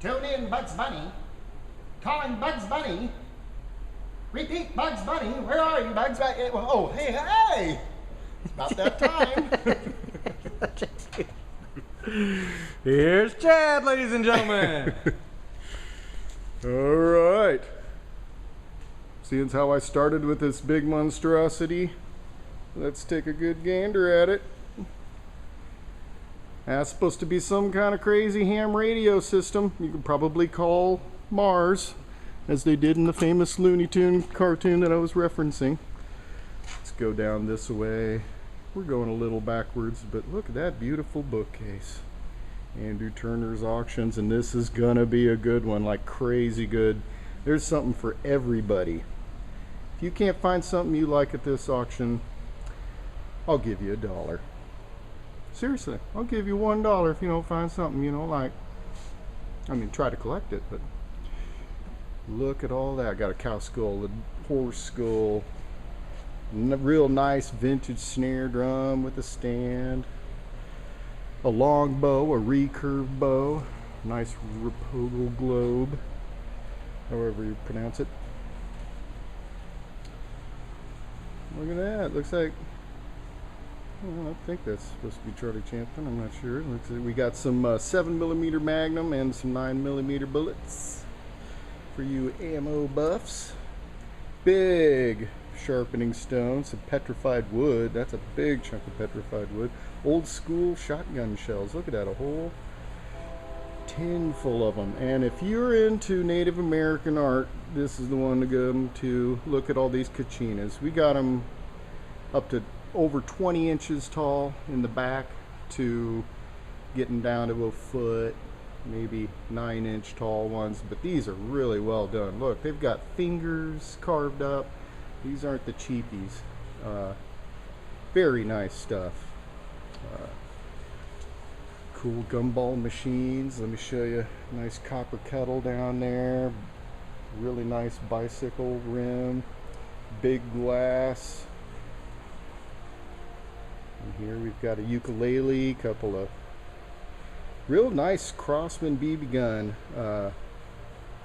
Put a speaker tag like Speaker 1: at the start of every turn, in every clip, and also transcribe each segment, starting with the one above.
Speaker 1: Tune in, Bugs Bunny. Calling Bugs Bunny. Repeat, Bugs Bunny. Where are you, Bugs Bunny? Oh, hey, hey! It's about that time.
Speaker 2: Here's Chad, ladies and gentlemen.
Speaker 3: All right. Seeing as how I started with this big monstrosity, let's take a good gander at it. That's supposed to be some kind of crazy ham radio system. You could probably call Mars, as they did in the famous Looney Tune cartoon that I was referencing. Let's go down this way. We're going a little backwards, but look at that beautiful bookcase. Andrew Turner's Auctions, and this is gonna be a good one, like crazy good. There's something for everybody. If you can't find something you like at this auction, I'll give you $1. Seriously, I'll give you $1 if you don't find something you don't like. I mean, try to collect it, but look at all that. Got a cow skull, a horse skull, real nice vintage snare drum with a stand, a long bow, a recurve bow, nice Rapogal globe, however you pronounce it. Look at that. Looks like, well, I think that's supposed to be Charlie Chaplin. I'm not sure. Looks like we got some 7mm Magnum and some 9mm bullets for you ammo buffs. Big sharpening stone, some petrified wood. That's a big chunk of petrified wood. Old school shotgun shells. Look at that, a whole tin full of them. And if you're into Native American art, this is the one to go to. Look at all these kachinas. We got them up to over 20 inches tall in the back to getting down to a foot, maybe 9-inch tall ones, but these are really well done. Look, they've got fingers carved up. These aren't the cheapies. Very nice stuff. Cool gumball machines. Let me show you. Nice copper kettle down there. Really nice bicycle rim. Big glass. And here we've got a ukulele, couple of real nice Crossman BB gun,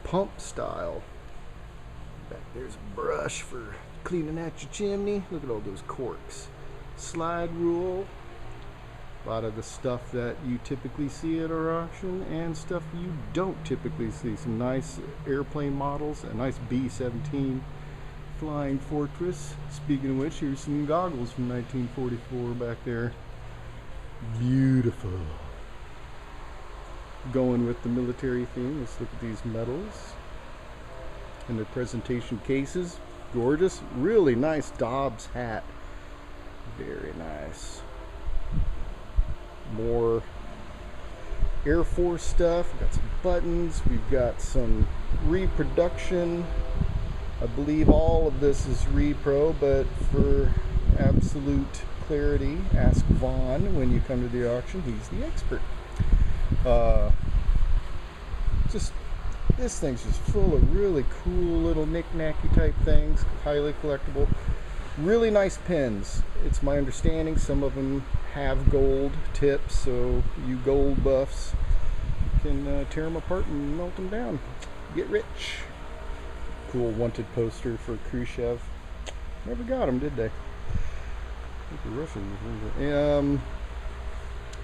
Speaker 3: pump style. Back there's a brush for cleaning out your chimney. Look at all those corks. Slide rule. A lot of the stuff that you typically see at our auction and stuff you don't typically see. Some nice airplane models, a nice B-17 Flying Fortress. Speaking of which, here's some goggles from 1944 back there. Beautiful. Going with the military theme, let's look at these medals and their presentation cases. Gorgeous. Really nice Dobbs hat. Very nice. More Air Force stuff. We've got some buttons. We've got some reproduction. I believe all of this is repro, but for absolute clarity, ask Vaughn when you come to the auction. He's the expert. Just this thing's just full of really cool little knick-knacky type things, highly collectible. Really nice pins. It's my understanding some of them have gold tips, so you gold buffs can tear them apart and melt them down. Get rich. Cool wanted poster for Khrushchev. Never got him, did they? I think the Russians.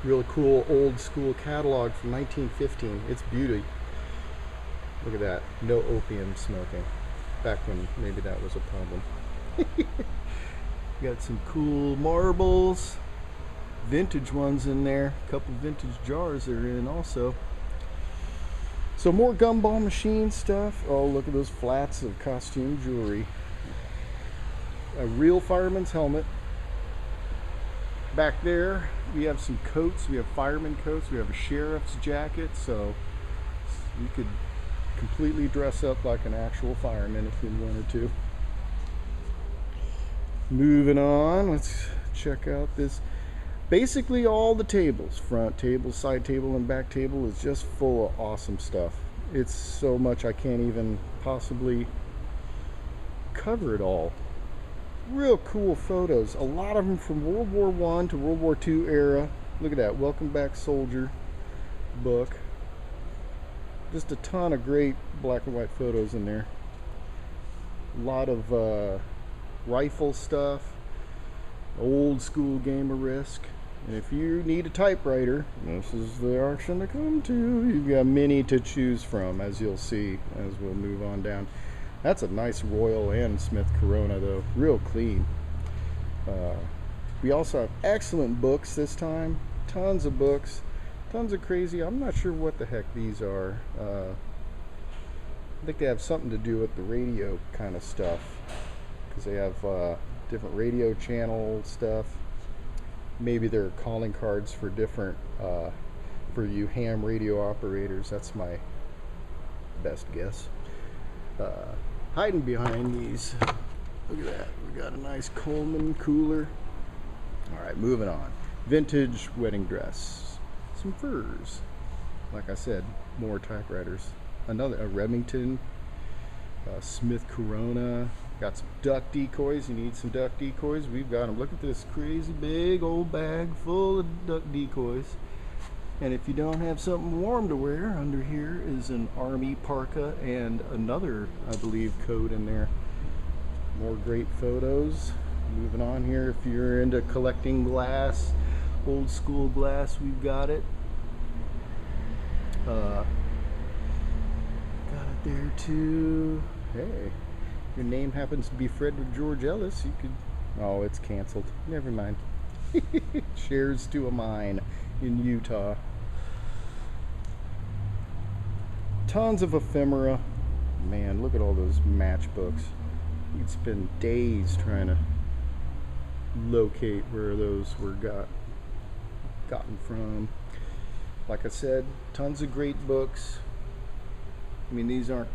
Speaker 3: Really cool old school catalog from 1915. It's beauty. Look at that. No opium smoking. Back when maybe that was a problem. Got some cool marbles. Vintage ones in there. A couple vintage jars are in also. So more gumball machine stuff. Oh, look at those flats of costume jewelry. A real fireman's helmet. Back there we have some coats. We have fireman coats. We have a sheriff's jacket. So you could completely dress up like an actual fireman if you wanted to. Moving on, let's check out this. Basically all the tables, front table, side table, and back table is just full of awesome stuff. It's so much I can't even possibly cover it all. Real cool photos, a lot of them from World War I to World War II era. Look at that, Welcome Back Soldier book. Just a ton of great black and white photos in there. A lot of rifle stuff, old school game of Risk. And if you need a typewriter, this is the auction to come to. You've got many to choose from, as you'll see as we'll move on down. That's a nice Royal and Smith Corona though, real clean. We also have excellent books this time, tons of books, tons of crazy. I'm not sure what the heck these are. I think they have something to do with the radio kind of stuff, because they have different radio channel stuff. Maybe they're calling cards for different for you ham radio operators. That's my best guess. Hiding behind these, look at that, we got a nice Coleman cooler. All right, moving on. Vintage wedding dress, some furs, like I said, more typewriters, another a Remington, Smith Corona. Got some duck decoys. You need some duck decoys, we've got them. Look at this crazy big old bag full of duck decoys. And if you don't have something warm to wear, under here is an army parka and another, I believe, coat in there. More great photos. Moving on here, if you're into collecting glass, old school glass, we've got it. Got it there too. Hey, your name happens to be Frederick George Ellis, you could, oh, it's canceled, never mind. Shares to a mine in Utah. Tons of ephemera. Man, look at all those matchbooks. You could spend days trying to locate where those were gotten from. Like I said, tons of great books. I mean, these aren't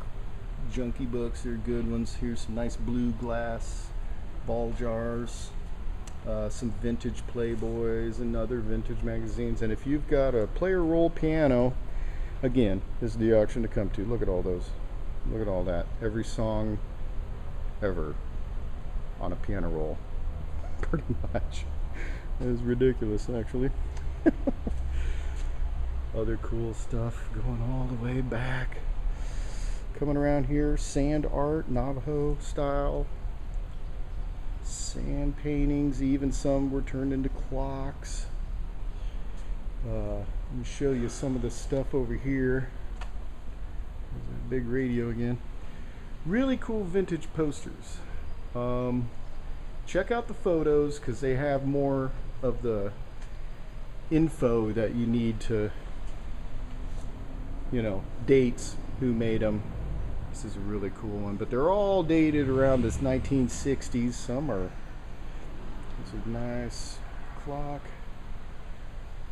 Speaker 3: junky books, they're good ones. Here's some nice blue glass ball jars, some vintage Playboys and other vintage magazines. And if you've got a player roll piano, again, this is the auction to come to. Look at all those. Look at all that. Every song ever on a piano roll. Pretty much. It is ridiculous, actually. Other cool stuff going all the way back. Coming around here, sand art, Navajo style. Sand paintings, even some were turned into clocks. Let me show you some of the stuff over here. There's a big radio again. Really cool vintage posters. Check out the photos, because they have more of the info that you need to, you know, dates, who made them. This is a really cool one, but they're all dated around this 1960s. Some are, it's a nice clock,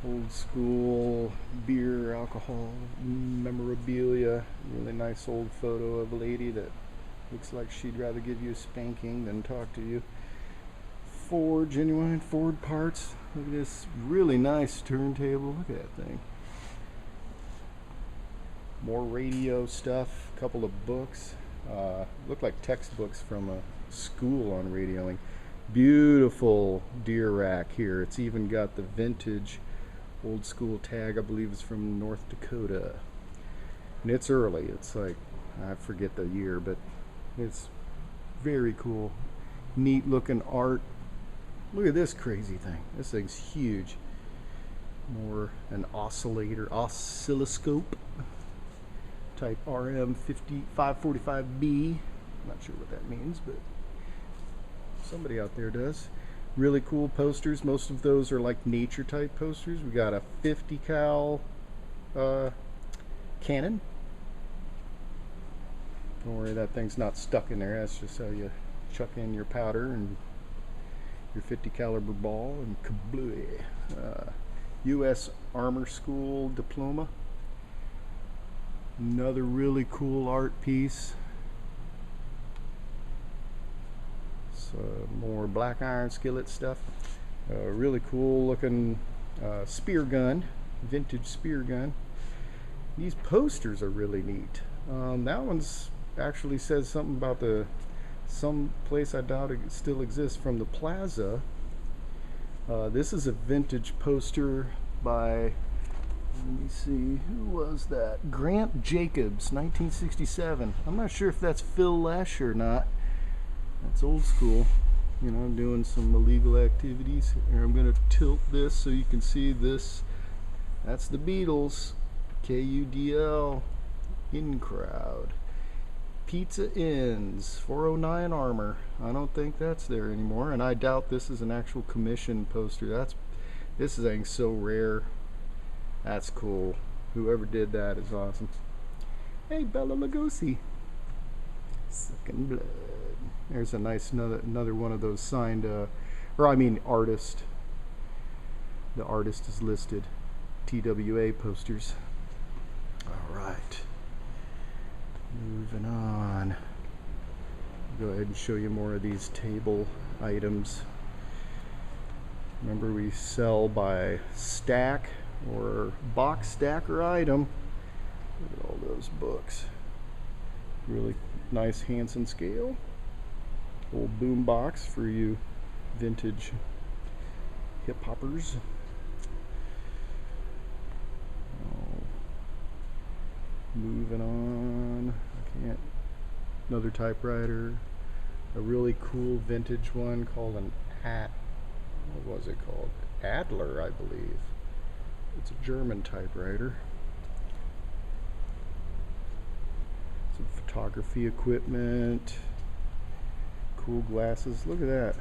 Speaker 3: old school beer, alcohol, memorabilia. Really nice old photo of a lady that looks like she'd rather give you a spanking than talk to you. Ford, genuine Ford parts. Look at this really nice turntable. Look at that thing. More radio stuff, a couple of books. Look like textbooks from a school on radioing. Beautiful deer rack here. It's even got the vintage old school tag. I believe it's from North Dakota. And it's early. It's like, I forget the year, but it's very cool. Neat looking art. Look at this crazy thing. This thing's huge. More an oscillator, oscilloscope type RM545B. Not sure what that means, but somebody out there does. Really cool posters. Most of those are like nature type posters. We got a 50 cal cannon. Don't worry, that thing's not stuck in there. That's just how you chuck in your powder and your 50 caliber ball and kablooey. U.S. Armor School diploma. Another really cool art piece. So more black iron skillet stuff. Really cool looking spear gun, vintage spear gun. These posters are really neat. That one's actually says something about some place I doubt it still exists, from the plaza. This is a vintage poster by Let me see, who was that? Grant Jacobs, 1967. I'm not sure if that's Phil Lesh or not. That's old school. You know, doing some illegal activities. Here, I'm going to tilt this so you can see this. That's the Beatles. KUDL. In crowd. Pizza Inns. 409 Armor. I don't think that's there anymore, and I doubt this is an actual commission poster. This thing's so rare. That's cool. Whoever did that is awesome. Hey, Bela Lugosi. Sucking blood. There's a nice another one of those signed, artist. The artist is listed. TWA posters. All right. Moving on. Go ahead and show you more of these table items. Remember, we sell by stack or box, stack, or item. Look at all those books. Really nice Hansen scale. Old boom box for you vintage hip hoppers. Moving on. Another typewriter. A really cool vintage one called an what was it called? Adler, I believe. It's a German typewriter. Some photography equipment. Cool glasses. Look at that.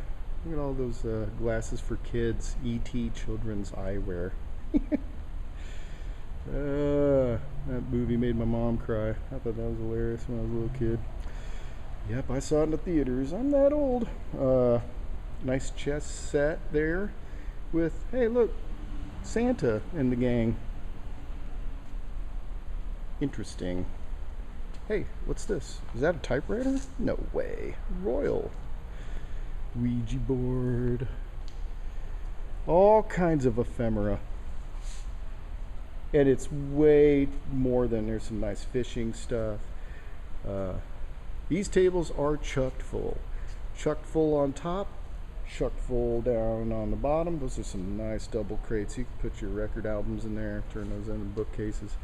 Speaker 3: Look at all those glasses for kids. E.T. Children's Eyewear. That movie made my mom cry. I thought that was hilarious when I was a little kid. Yep, I saw it in the theaters. I'm that old. Nice chess set there with, hey, look, Santa and the gang. Interesting. Hey, what's this? Is that a typewriter? No way. Royal. Ouija board. All kinds of ephemera. And it's way more than, there's some nice fishing stuff. These tables are chucked full. Chucked full on top, chucked full down on the bottom. Those are some nice double crates. You can put your record albums in there, turn those into bookcases.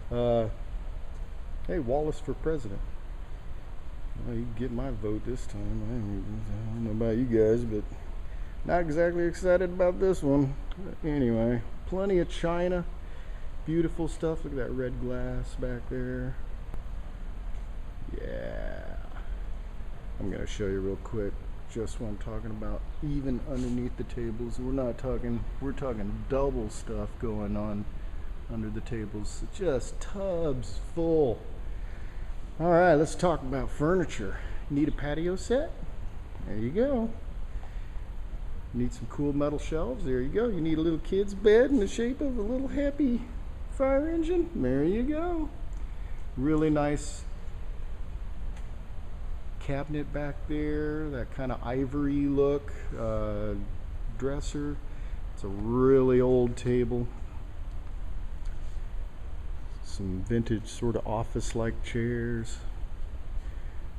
Speaker 3: Hey, Wallace for president. Well, you can get my vote this time. I don't know about you guys, but not exactly excited about this one. Anyway, plenty of china. Beautiful stuff. Look at that red glass back there. Yeah. I'm going to show you real quick just what I'm talking about. Even underneath the tables, we're talking double stuff going on under the tables. Just tubs full. All right, let's talk about furniture. Need a patio set? There you go. Need some cool metal shelves? There you go. You need a little kid's bed in the shape of a little happy fire engine? There you go. Really nice cabinet back there, that kind of ivory look dresser. It's a really old table. Some vintage sort of office-like chairs.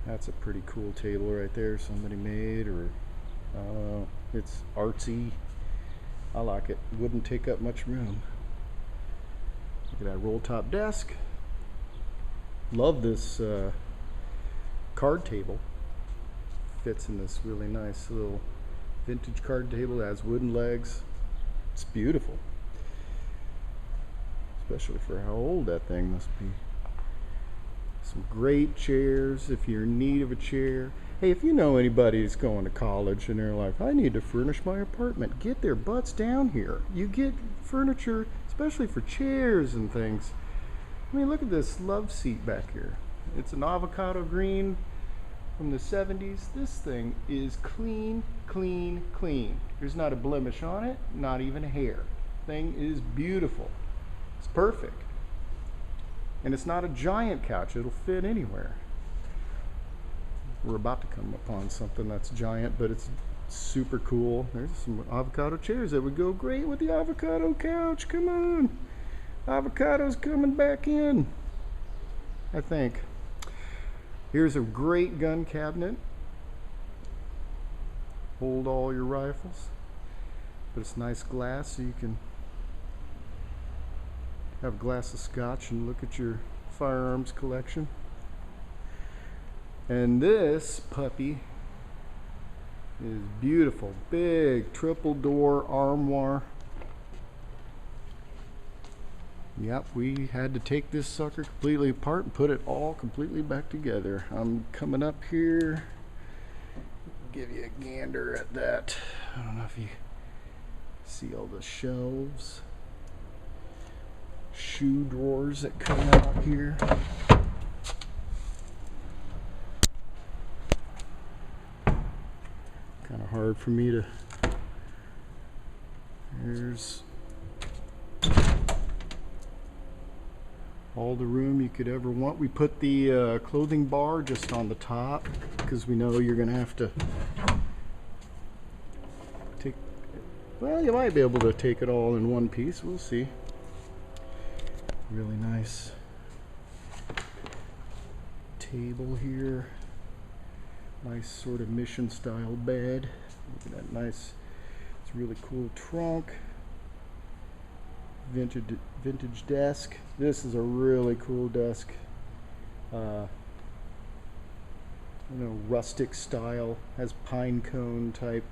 Speaker 3: That's a pretty cool table right there somebody made, or it's artsy. I like it. Wouldn't take up much room. Look at that roll top desk. Love this card table. Fits in this really nice little vintage card table. It has wooden legs. It's beautiful. Especially for how old that thing must be. Some great chairs if you're in need of a chair. Hey, if you know anybody that's going to college and they're like, I need to furnish my apartment, get their butts down here. You get furniture, especially for chairs and things. I mean, look at this love seat back here. It's an avocado green from the 70s. This thing is clean, clean, clean. There's not a blemish on it, not even a hair. Thing is beautiful. It's perfect. And it's not a giant couch. It'll fit anywhere. We're about to come upon something that's giant, but it's super cool. There's some avocado chairs that would go great with the avocado couch. Come on. Avocado's coming back in, I think. Here's a great gun cabinet. Hold all your rifles. But it's nice glass so you can have a glass of scotch and look at your firearms collection. And this puppy is beautiful. Big triple door armoire. Yep, we had to take this sucker completely apart and put it all completely back together. I'm coming up here, give you a gander at that. I don't know if you see all the shelves, shoe drawers that come out here. Kind of hard for me to, there's all the room you could ever want. We put the clothing bar just on the top because we know you're gonna have to take, well, you might be able to take it all in one piece. We'll see. Really nice table here. Nice sort of mission style bed. Look at that nice, it's a really cool trunk. Vintage desk. This is a really cool desk. You know, rustic style. Has pine cone type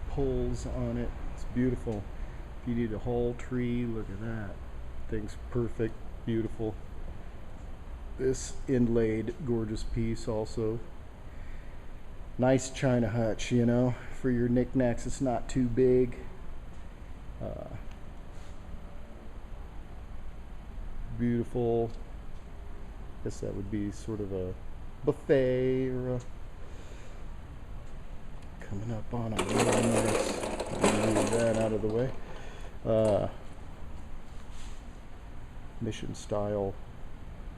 Speaker 3: poles on it. It's beautiful. If you need a whole tree, look at that. Thing's perfect. Beautiful. This inlaid gorgeous piece also. Nice china hutch, you know, for your knickknacks. It's not too big. Beautiful. Guess that would be sort of a buffet or a, coming up on a really nice, move that out of the way. Mission style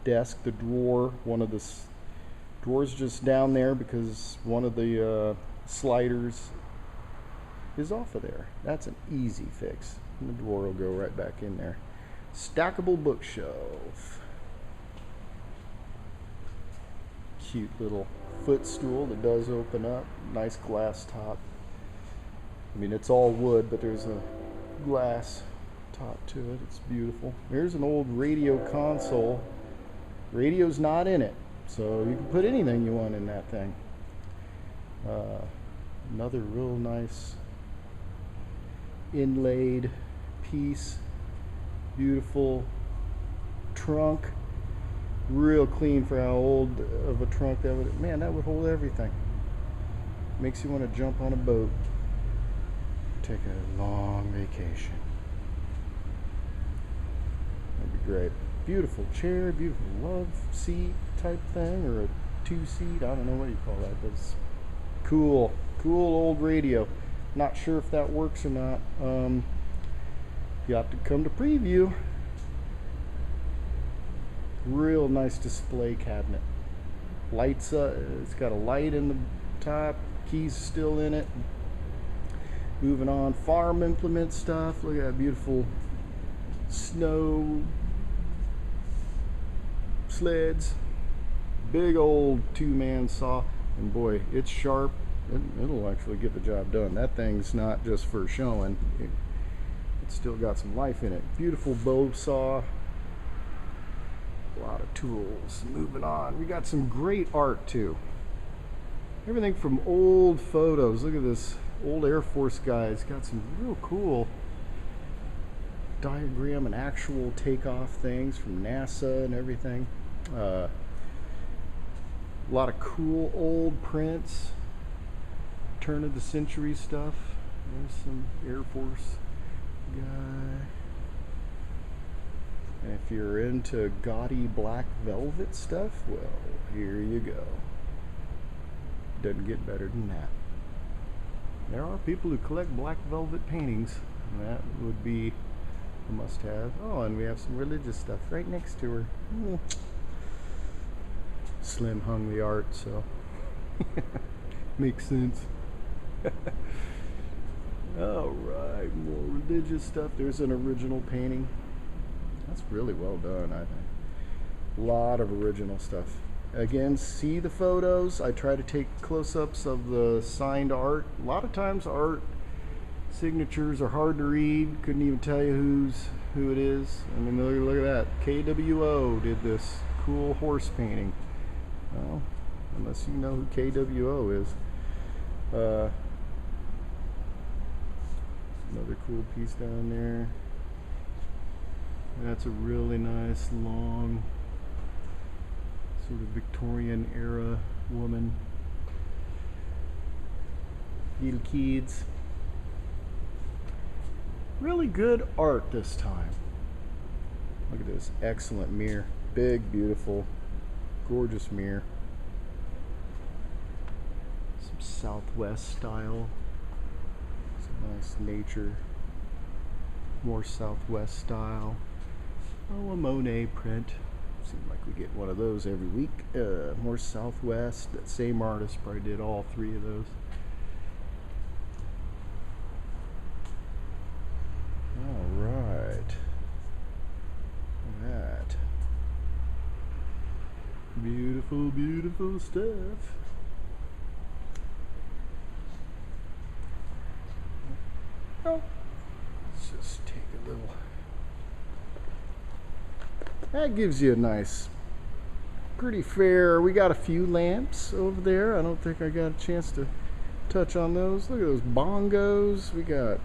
Speaker 3: desk. The drawer, one of the drawers just down there because one of the sliders is off of there. That's an easy fix. And the drawer will go right back in there. Stackable bookshelf. Cute little footstool that does open up. Nice glass top. I mean, it's all wood, but there's a glass top to it. It's beautiful. Here's an old radio console. Radio's not in it, so you can put anything you want in that thing. Another real nice inlaid piece. Beautiful trunk. Real clean for how old of a trunk that would, man, that would hold everything. Makes you want to jump on a boat. Take a long vacation. That'd be great. Beautiful chair, beautiful love seat type thing, or a two-seat, I don't know what you call that, but it's cool. Cool old radio. Not sure if that works or not. You have to come to preview. Real nice display cabinet. Lights, it's got a light in the top, keys still in it. Moving on, farm implement stuff. Look at that beautiful snow sleds. Big old two-man saw, and boy, it's sharp. It'll actually get the job done. That thing's not just for showing. It's still got some life in it. Beautiful bow saw. A lot of tools. Moving on, we got some great art too. Everything from old photos. Look at this old Air Force guy. It's got some real cool diagram and actual takeoff things from NASA and everything. A lot of cool old prints. Turn of the century stuff. There's some Air Force guy. And if you're into gaudy black velvet stuff, well, here you go. Doesn't get better than that. There are people who collect black velvet paintings, and that would be a must-have. Oh, and we have some religious stuff right next to her. Slim hung the art, so makes sense. Alright, more religious stuff. There's an original painting. That's really well done, I think. A lot of original stuff. Again, see the photos. I try to take close-ups of the signed art. A lot of times art Signatures are hard to read. Couldn't even tell you who it is. I mean, look at that. KWO did this cool horse painting. Well, unless you know who KWO is. Another cool piece down there. That's a really nice, long, sort of Victorian era woman. Little kids. Really good art this time. Look at this excellent mirror. Big, beautiful, gorgeous mirror. Some Southwest style. Some nice nature. More Southwest style. Oh, a Monet print. Seems like we get one of those every week. More Southwest. That same artist probably did all three of those. All right. Look at that. Beautiful, beautiful stuff. Oh, let's just take a little. That gives you a nice, pretty fair. We got a few lamps over there. I don't think I got a chance to touch on those. Look at those bongos. We got,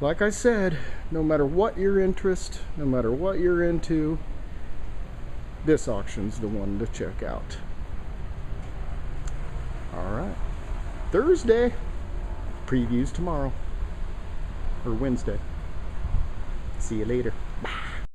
Speaker 3: like I said, no matter what your interest, no matter what you're into, this auction's the one to check out. All right. Thursday. Previews tomorrow. Or Wednesday. See you later.